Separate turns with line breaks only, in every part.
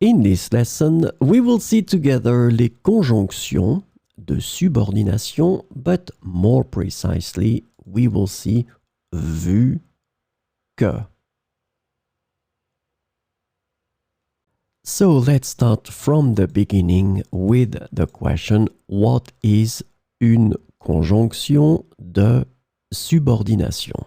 In this lesson, we will see together les conjonctions de subordination, but more precisely, we will see vu que. So let's start from the beginning with the question, what is une conjonction de subordination?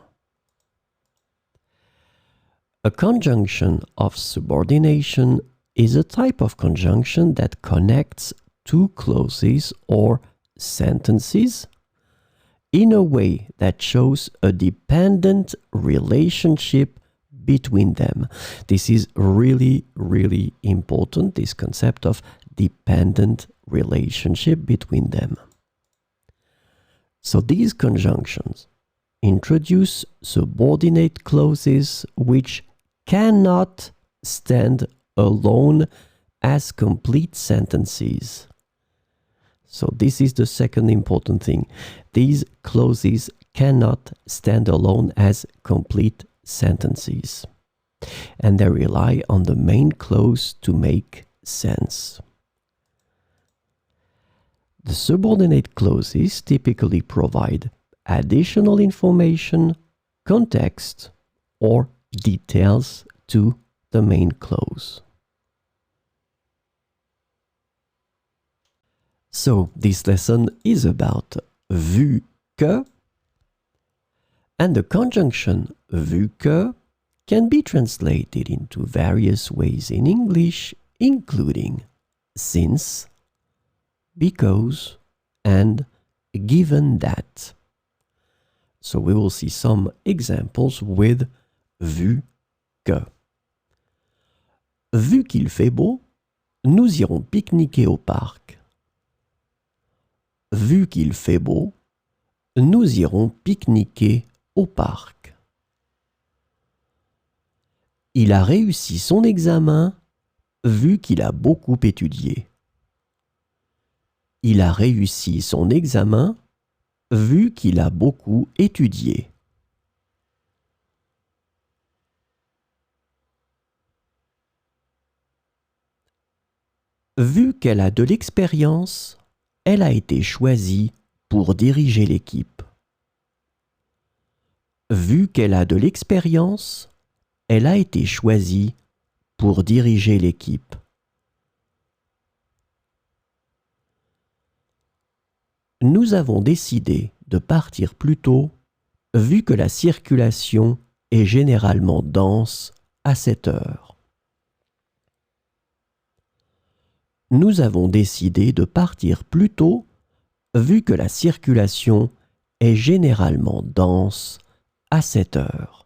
A conjunction of subordination is a type of conjunction that connects two clauses or sentences in a way that shows a dependent relationship between them. This is really, really important, this concept of dependent relationship between them. So these conjunctions introduce subordinate clauses which cannot stand alone as complete sentences. So this is the second important thing. These clauses cannot stand alone as complete sentences, and they rely on the main clause to make sense. The subordinate clauses typically provide additional information, context, or details to the main clause. So this lesson is about vu que, and the conjunction vu que can be translated into various ways in English, including since, because, and given that. So we will see some examples with vu que. Vu qu'il fait beau, nous irons pique-niquer au parc. Vu qu'il fait beau, nous irons pique-niquer au parc. Il a réussi son examen vu qu'il a beaucoup étudié. Il a réussi son examen vu qu'il a beaucoup étudié. Vu qu'elle a de l'expérience, elle a été choisie pour diriger l'équipe. Vu qu'elle a de l'expérience, elle a été choisie pour diriger l'équipe. Nous avons décidé de partir plus tôt, vu que la circulation est généralement dense à cette heure. Nous avons décidé de partir plus tôt, vu que la circulation est généralement dense à cette heure.